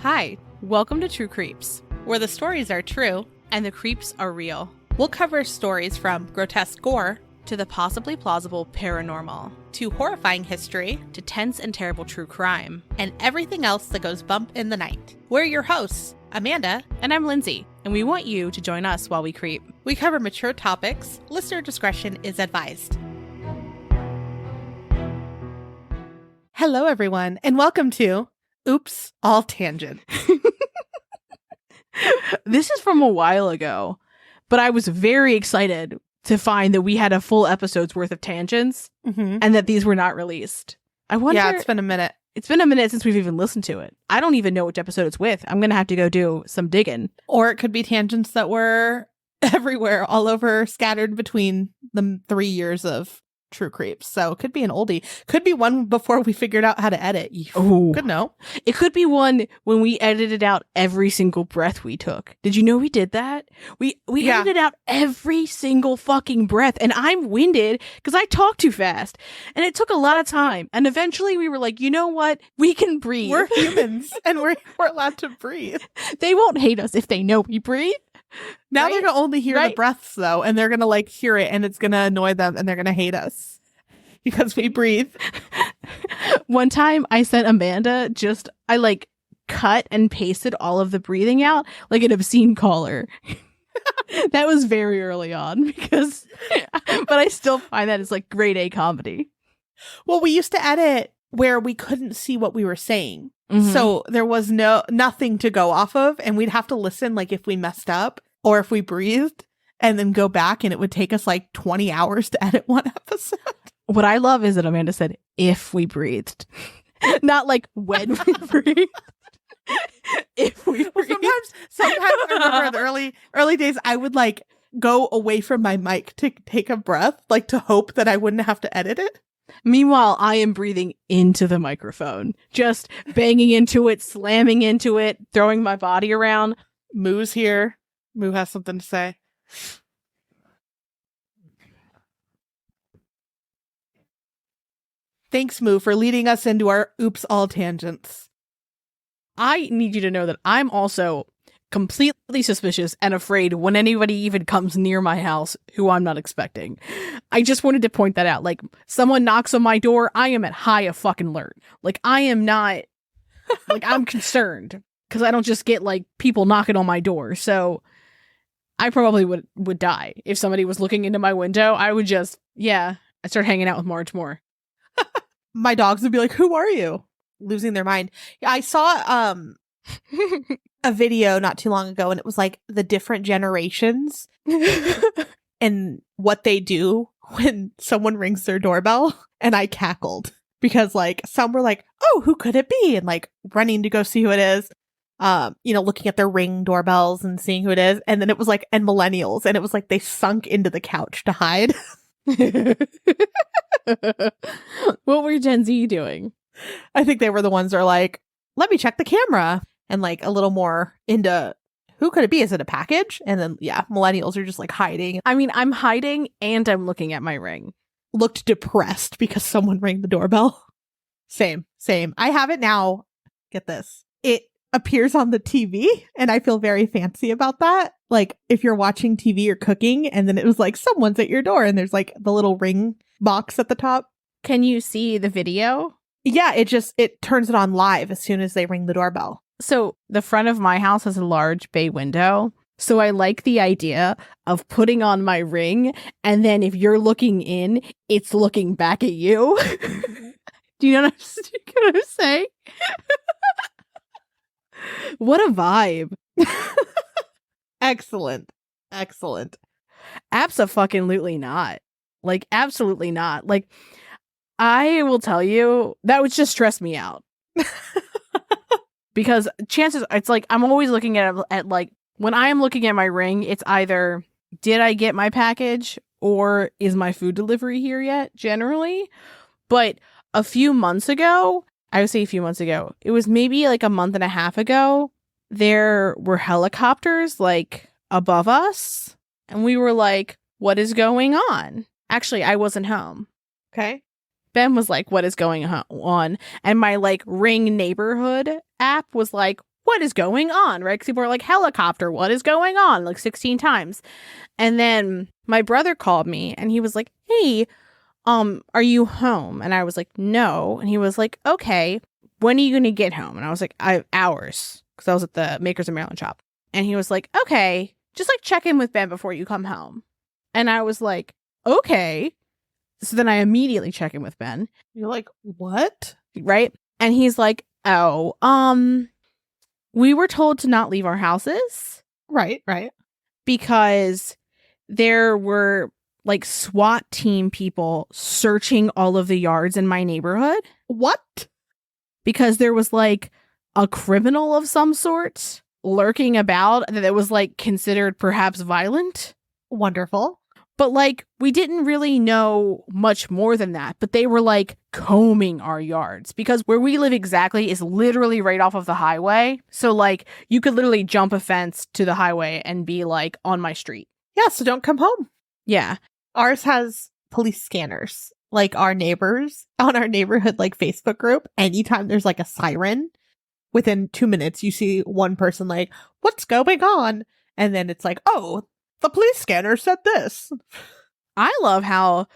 Hi, welcome to True Creeps, where the stories are true and the creeps are real. We'll cover stories from grotesque gore to the possibly plausible paranormal, to horrifying history, to tense and terrible true crime, and everything else that goes bump in the night. We're your hosts, Amanda, and I'm Lindsay, and we want you to join us while we creep. We cover mature topics. Listener discretion is advised. Hello, everyone, and welcome to Oops, All Tangent. This is from a while ago, but I was very excited to find that we had a full episode's worth of tangents and that these were not released. I wonder. Yeah, it's been a minute. It's been a minute since we've even listened to it. I don't even know which episode it's with. I'm going to have to go do some digging. Or it could be tangents that were everywhere, all over, scattered between the 3 years of True Creeps. So it could be an oldie. Could be one before we figured out how to edit. Oh, could know. It could be one when we edited out every single breath we took. Did you know we did that? We edited out every single fucking breath, and I'm winded because I talk too fast, and it took a lot of time. And eventually, we were like, you know what? We can breathe. We're humans, and we're allowed to breathe. They won't hate us if they know we breathe. Now right? They're going to only hear right? the breaths, though, and they're going to hear it, and it's going to annoy them, and they're going to hate us because we breathe. One time I sent Amanda I cut and pasted all of the breathing out like an obscene caller. That was very early on but I still find that it's grade A comedy. Well, we used to edit where we couldn't see what we were saying. So there was nothing to go off of, and we'd have to listen if we messed up or if we breathed and then go back, and it would take us 20 hours to edit one episode. What I love is that Amanda said, if we breathed, not when we breathed. If we breathed. Sometimes I remember in the early days, I would go away from my mic to take a breath, to hope that I wouldn't have to edit it. Meanwhile, I am breathing into the microphone, just banging into it, slamming into it, throwing my body around. Moo's here. Moo has something to say. Thanks, Moo, for leading us into our Oops All Tangents. I need you to know that I'm also completely suspicious and afraid when anybody even comes near my house who I'm not expecting. I just wanted to point that out. Someone knocks on my door, I am at high fucking alert. I am not, I'm concerned because I don't just get people knocking on my door. So I probably would die if somebody was looking into my window. I would I'd start hanging out with Marge more. My dogs would be like, who are you? Losing their mind. I saw a video not too long ago, and it was the different generations and what they do when someone rings their doorbell. And I cackled because some were oh, who could it be? And running to go see who it is. Looking at their Ring doorbells and seeing who it is. And then it was and millennials, and it was they sunk into the couch to hide. What were Gen Z doing? I think they were the ones that are let me check the camera, and a little more into who could it be? Is it a package? And then millennials are just hiding. I mean, I'm hiding and I'm looking at my Ring. Looked depressed because someone rang the doorbell. Same. I have it now. Get this. It appears on the TV, and I feel very fancy about that. If you're watching TV or cooking, and then it was someone's at your door, and there's the little Ring box at the top. Can you see the video? Yeah, it turns it on live as soon as they ring the doorbell. So the front of my house has a large bay window. So I like the idea of putting on my Ring, and then if you're looking in, it's looking back at you. Do you know what I'm saying? What a vibe. Excellent. Abso-fucking-lutely not. Absolutely not. I will tell you, that would just stress me out. Because chances, it's I'm always looking at when I am looking at my Ring, it's either, did I get my package, or is my food delivery here yet, generally? But a few months ago, I would say a few months ago, it was maybe a month and a half ago, there were helicopters above us, and we were what is going on? Actually, I wasn't home. Okay. Ben was what is going on? And my Ring neighborhood app was what is going on? Right? Because people are like, helicopter, what is going on? Like 16 times. And then my brother called me and he was like, hey, are you home? And I was like, no. And he was like, okay, when are you going to get home? And I was like, I have hours, because I was at the Makers of Maryland shop. And he was like, okay, just like check in with Ben before you come home. And I was like, okay. So then I immediately check in with Ben. You're like, what? Right? And he's like, oh, we were told to not leave our houses. Right. Because there were like SWAT team people searching all of the yards in my neighborhood. What? Because there was like a criminal of some sort lurking about that was like considered perhaps violent. Wonderful. But like we didn't really know much more than that. But they were like combing our yards because where we live exactly is literally right off of the highway. So like you could literally jump a fence to the highway and be like on my street. Yeah, so don't come home. Yeah. Ours has police scanners. Like our neighbors on our neighborhood like Facebook group, anytime there's like a siren, within 2 minutes you see one person like, what's going on? And then it's like, oh, the police scanner said this. I love how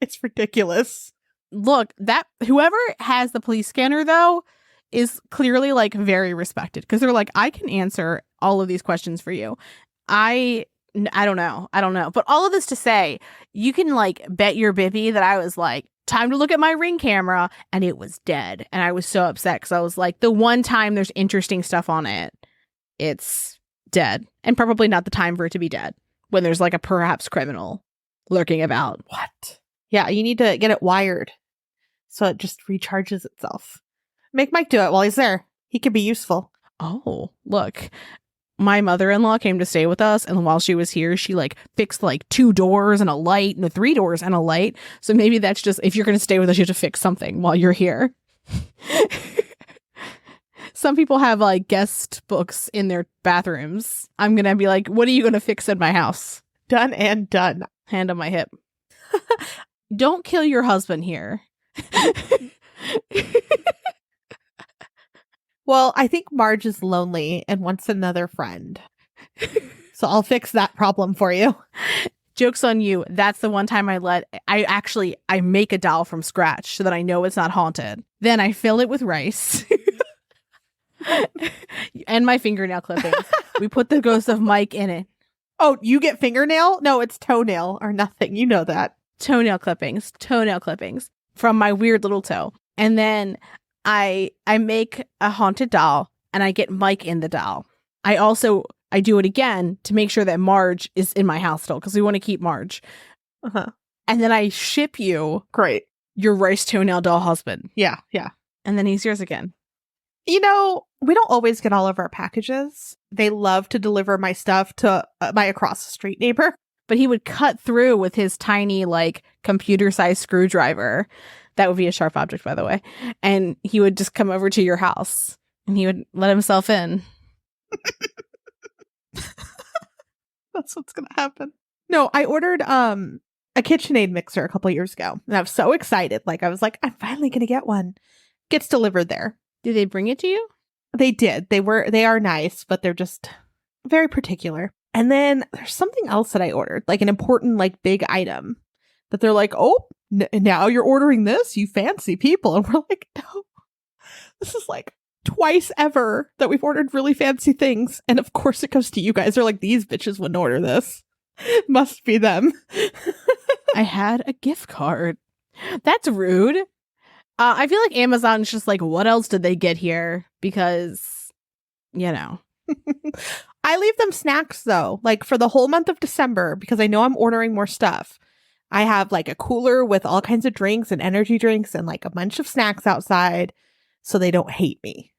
it's ridiculous. Look, that whoever has the police scanner though is clearly like very respected because they're like, I can answer all of these questions for you. I don't know. But all of this to say, you can like bet your bibby that I was like, time to look at my Ring camera, and it was dead. And I was so upset because I was like, the one time there's interesting stuff on it, it's dead. And probably not the time for it to be dead when there's like a perhaps criminal lurking about. What? Yeah, you need to get it wired so it just recharges itself. Make Mike do it while he's there. He could be useful. Oh, look. My mother-in-law came to stay with us, and while she was here, she like fixed like 2 doors and a light, and 3 doors and a light. So maybe that's just, if you're going to stay with us, you have to fix something while you're here. Some people have like guest books in their bathrooms. I'm going to be like, what are you going to fix in my house? Done and done. Hand on my hip. Don't kill your husband here. Well, I think Marge is lonely and wants another friend. So I'll fix that problem for you. Joke's on you. That's the one time I make a doll from scratch so that I know it's not haunted. Then I fill it with rice. And my fingernail clippings. We put the ghost of Mike in it. Oh, you get fingernail? No, it's toenail or nothing. You know that. Toenail clippings from my weird little toe. And then I make a haunted doll and I get Mike in the doll. I do it again to make sure that Marge is in my house still because we want to keep Marge. Uh-huh. And then I ship you your rice toenail doll husband. Yeah. And then he's yours again. You know, we don't always get all of our packages. They love to deliver my stuff to my across the street neighbor. But he would cut through with his tiny, like, computer-sized screwdriver. That would be a sharp object, by the way. And he would just come over to your house. And he would let himself in. That's what's going to happen. No, I ordered a KitchenAid mixer a couple years ago. And I was so excited. Like, I was like, I'm finally going to get one. Gets delivered there. Did they bring it to you? They did. They are nice, but they're just very particular. And then there's something else that I ordered, like an important, like big item that they're like, oh, now you're ordering this, you fancy people. And we're like, no, this is like twice ever that we've ordered really fancy things. And of course it goes to you guys. They're like, these bitches wouldn't order this. Must be them. I had a gift card. That's rude. I feel like Amazon's just like, what else did they get here? Because, you know. I leave them snacks though, like for the whole month of December, because I know I'm ordering more stuff. I have like a cooler with all kinds of drinks and energy drinks and like a bunch of snacks outside so they don't hate me.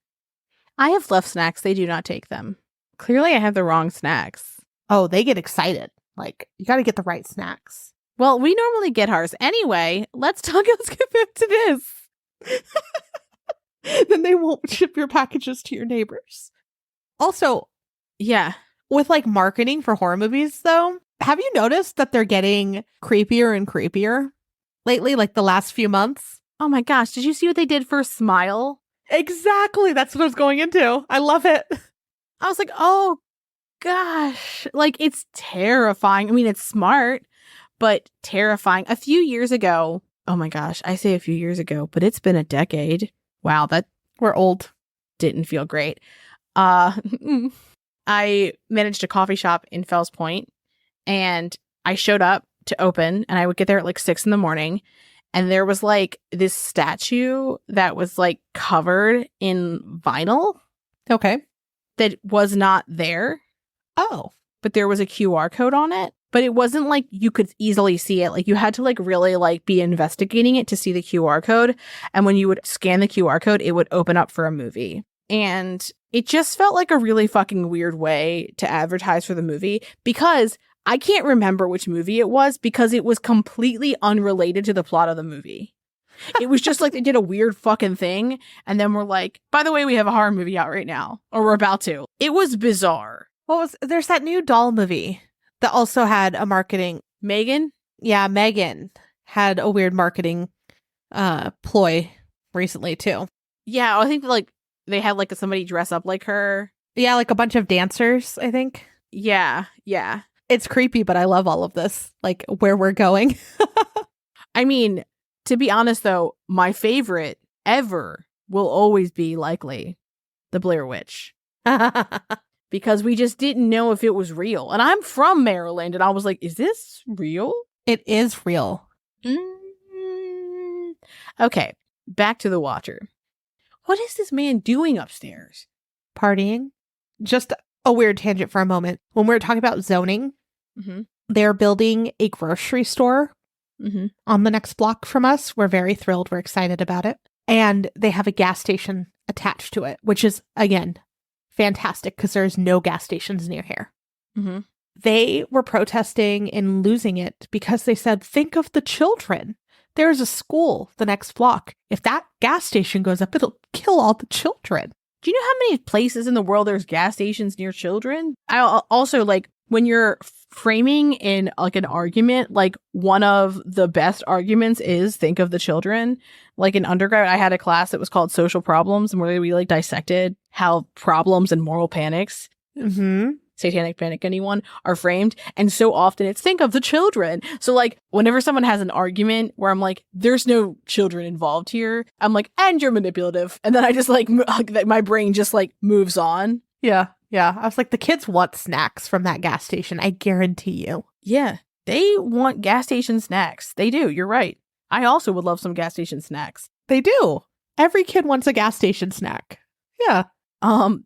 I have left snacks. They do not take them. Clearly I have the wrong snacks. Oh, they get excited. Like, you got to get the right snacks. Well, we normally get ours. Anyway, let's get back to this. Then they won't ship your packages to your neighbors. Also, yeah, with like marketing for horror movies though, have you noticed that they're getting creepier and creepier lately, like the last few months? Oh my gosh, did you see what they did for Smile? Exactly. That's what I was going into. I love it. I was like, oh gosh. Like, it's terrifying. I mean, it's smart, but terrifying. A few years ago, oh my gosh, I say a few years ago, but it's been a decade. Wow, that We're old. didn't feel great. I managed a coffee shop in Fells Point, and I showed up to open, and I would get there at like 6 a.m. And there was like this statue that was like covered in vinyl Okay. that was not there, Oh. but there was a QR code on it. But it wasn't like you could easily see it. Like, you had to like really like be investigating it to see the QR code. And when you would scan the QR code, it would open up for a movie. And it just felt like a really fucking weird way to advertise for the movie, because I can't remember which movie it was because it was completely unrelated to the plot of the movie. It was just like they did a weird fucking thing. And then we're like, by the way, we have a horror movie out right now, or we're about to. It was bizarre. There's that new doll movie that also had a marketing. Megan? Yeah, Megan had a weird marketing ploy recently too. Yeah, I think like they had like somebody dress up like her. Yeah, like a bunch of dancers, I think. Yeah. It's creepy, but I love all of this, like where we're going. I mean, to be honest though, my favorite ever will always be likely the Blair Witch. Because we just didn't know if it was real. And I'm from Maryland, and I was like, is this real? It is real. Okay, back to the Watcher. What is this man doing upstairs? Partying. Just a weird tangent for a moment. When we were talking about zoning, they're building a grocery store on the next block from us. We're very thrilled. We're excited about it. And they have a gas station attached to it, which is, again, fantastic because there's no gas stations near here. They were protesting and losing it because they said, think of the children. There's a school the next block. If that gas station goes up, it'll kill all the children. Do you know how many places in the world there's gas stations near children? I also, like, when you're framing in like an argument, like one of the best arguments is think of the children. Like in undergrad, I had a class that was called Social Problems, and where we like dissected how problems and moral panics, satanic panic, anyone, are framed. And so often it's think of the children. So like whenever someone has an argument where I'm like, there's no children involved here, I'm like, and you're manipulative. And then I just like, my brain just like moves on. Yeah. I was like, the kids want snacks from that gas station. I guarantee you. Yeah. They want gas station snacks. They do. You're right. I also would love some gas station snacks. They do. Every kid wants a gas station snack. Yeah.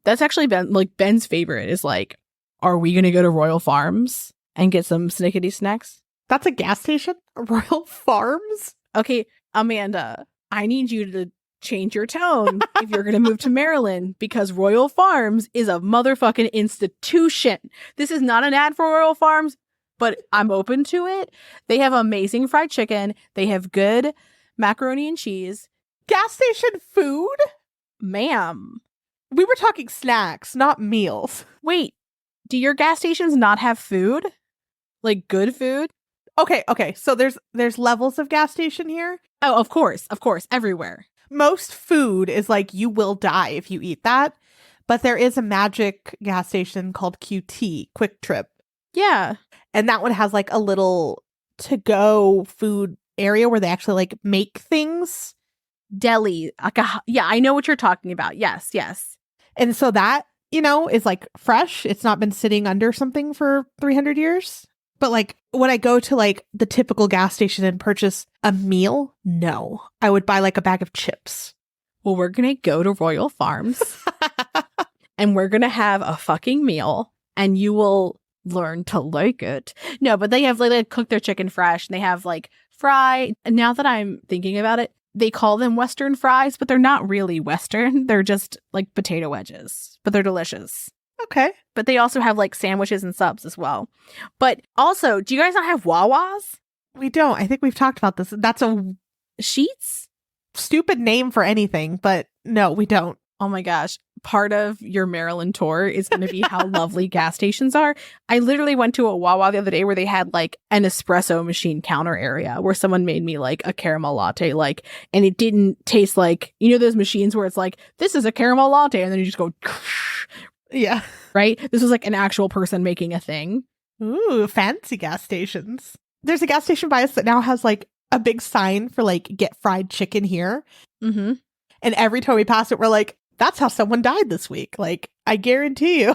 That's actually Ben's favorite is like, are we going to go to Royal Farms and get some snickety snacks? That's a gas station? Royal Farms? Okay, Amanda, I need you to change your tone if you're going to move to Maryland, because Royal Farms is a motherfucking institution. This is not an ad for Royal Farms, but I'm open to it. They have amazing fried chicken. They have good macaroni and cheese. Gas station food? Ma'am. We were talking snacks, not meals. Wait, do your gas stations not have food? Like good food? Okay. So there's levels of gas station here. Oh, of course, everywhere. Most food is like you will die if you eat that. But there is a magic gas station called QT, Quick Trip. Yeah. And that one has like a little to-go food area where they actually like make things. Deli. Yeah, I know what you're talking about. Yes. And so that, is like fresh. It's not been sitting under something for 300 years. But like when I go to like the typical gas station and purchase a meal, no, I would buy like a bag of chips. Well, we're going to go to Royal Farms and we're going to have a fucking meal and you will learn to like it. No, but they have like they cook their chicken fresh and they have like fry. And now that I'm thinking about it, they call them Western fries, but they're not really Western. They're just like potato wedges, but they're delicious. Okay. But they also have like sandwiches and subs as well. But also, do you guys not have Wawas? We don't. I think we've talked about this. That's a Sheets? Stupid name for anything, but no, we don't. Oh my gosh. part of your Maryland tour is going to be how lovely gas stations are. I literally went to a Wawa the other day where they had like an espresso machine counter area where someone made me like a caramel latte, like, and it didn't taste like, you know, those machines where it's like, this is a caramel latte. And then you just go, Yeah. right? This was like an actual person making a thing. Ooh, fancy gas stations. There's a gas station by us that now has like a big sign for like, get fried chicken here. Mm-hmm. And every time we pass it, we're like, that's how someone died this week. Like, I guarantee you.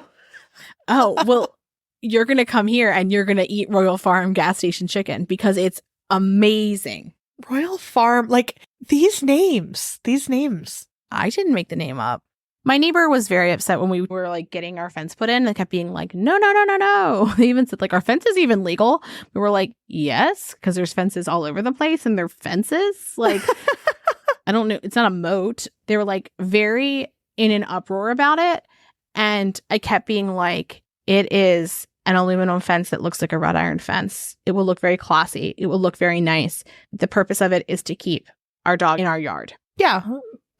Oh, well, you're going to come here and you're going to eat Royal Farm gas station chicken because it's amazing. Royal Farm, like these names. I didn't make the name up. My neighbor was very upset when we were like getting our fence put in. They kept being like, no. They even said like, our fence is even legal. We were like, yes, because there's fences all over the place and they're fences. Like, I don't know. It's not a moat. They were like very in an uproar about it. And I kept being like, it is an aluminum fence that looks like a wrought iron fence. It will look very classy. It will look very nice. The purpose of it is to keep our dog in our yard. Yeah.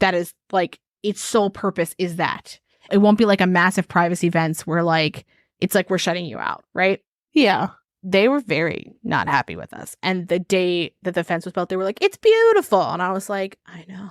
That is like, its sole purpose is that. It won't be like a massive privacy fence where like, it's like we're shutting you out, right? Yeah. They were very not happy with us. And the day that the fence was built, they were like, it's beautiful. And I was like, I know.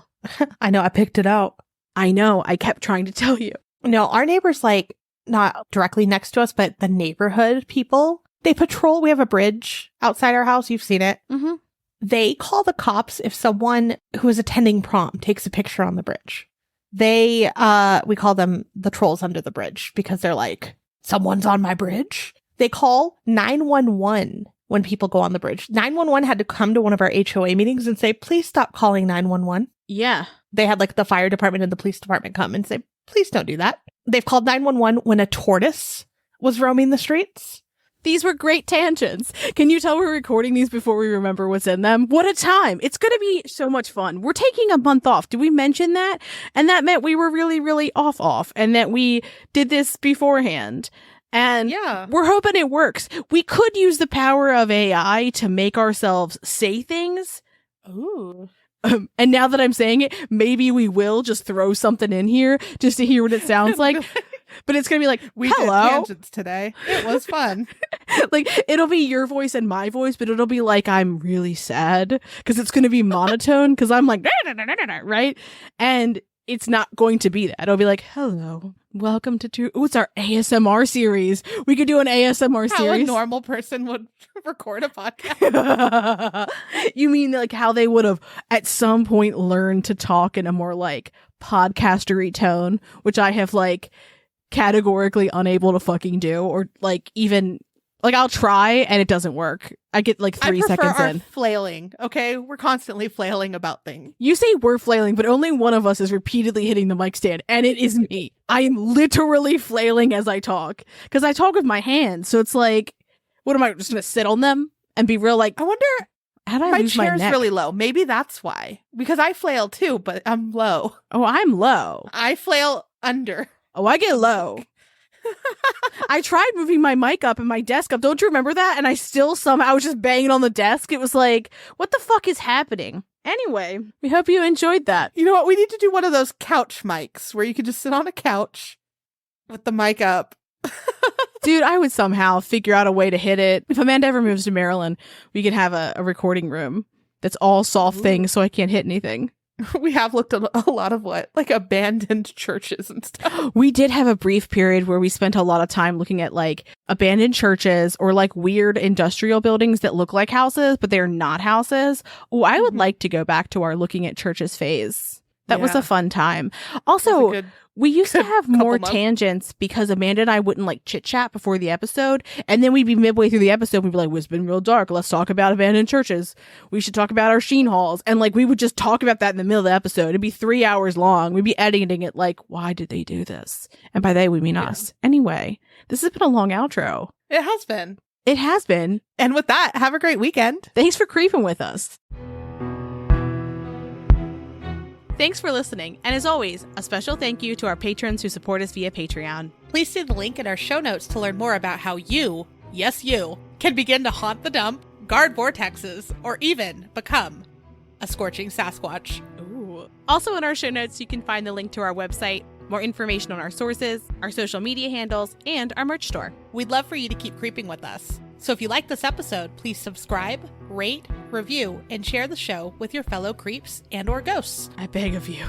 I know. I picked it out. I know. I kept trying to tell you. No, our neighbors, like, not directly next to us, but the neighborhood people, they patrol. We have a bridge outside our house. You've seen it. Mm-hmm. They call the cops if someone who is attending prom takes a picture on the bridge. We call them the trolls under the bridge because they're like, someone's on my bridge. They call 911 when people go on the bridge. 911 had to come to one of our HOA meetings and say, please stop calling 911. Yeah. They had like the fire department and the police department come and say, please don't do that. They've called 911 when a tortoise was roaming the streets. These were great tangents. Can you tell we're recording these before we remember what's in them? What a time. It's going to be so much fun. We're taking a month off. Did we mention that? And that meant we were really, really off and that we did this beforehand. And yeah, we're hoping it works. We could use the power of AI to make ourselves say things. Ooh. And now that I'm saying it, maybe we will just throw something in here just to hear what it sounds like. But it's going to be like, we hello. did tangents today. It was fun. Like, it'll be your voice and my voice, but it'll be like, I'm really sad because it's going to be monotone because I'm like, right? And it's not going to be that. It'll be like, hello, welcome to it's our ASMR series. We could do an ASMR how series. A normal person would record a podcast. You mean like how they would have at some point learned to talk in a more like podcastery tone, which I have like categorically unable to fucking do, or like even like I'll try and it doesn't work. I get like 3 seconds in. Flailing. Okay, we're constantly flailing about things. You say we're flailing, but only one of us is repeatedly hitting the mic stand, and it is me. I am literally flailing as I talk because I talk with my hands. So it's like, what am I just gonna sit on them and be real? Like, I wonder. How did I my lose my chair's neck? really low. Maybe that's why. Because I flail too, but I'm low. Oh, I'm low. I flail under. Oh, I get low. I tried moving my mic up and my desk up. Don't you remember that? And I still somehow was just banging on the desk. It was like, what the fuck is happening? Anyway, we hope you enjoyed that. You know what? We need to do one of those couch mics where you could just sit on a couch with the mic up. Dude, I would somehow figure out a way to hit it. If Amanda ever moves to Maryland, we could have a recording room that's all soft things so I can't hit anything. We have looked at a lot of like abandoned churches and stuff. We did have a brief period where we spent a lot of time looking at like abandoned churches or like weird industrial buildings that look like houses, but they're not houses. Oh, I would like to go back to our looking at churches phase. That was a fun time. Also, we used to have more tangents because Amanda and I wouldn't like chit chat before the episode. And then we'd be midway through the episode. We'd be like, well, it's been real dark. Let's talk about abandoned churches. We should talk about our sheen halls. And like, we would just talk about that in the middle of the episode. It'd be 3 hours long. We'd be editing it like, why did they do this? And by they, we mean us. Anyway, this has been a long outro. It has been. It has been. And with that, have a great weekend. Thanks for creeping with us. Thanks for listening, and as always, a special thank you to our patrons who support us via Patreon. Please see the link in our show notes to learn more about how you, yes you, can begin to haunt the dump, guard vortexes, or even become a scorching Sasquatch. Ooh. Also in our show notes, you can find the link to our website, more information on our sources, our social media handles, and our merch store. We'd love for you to keep creeping with us. So if you like this episode, please subscribe, rate, review, and share the show with your fellow creeps and or ghosts. I beg of you.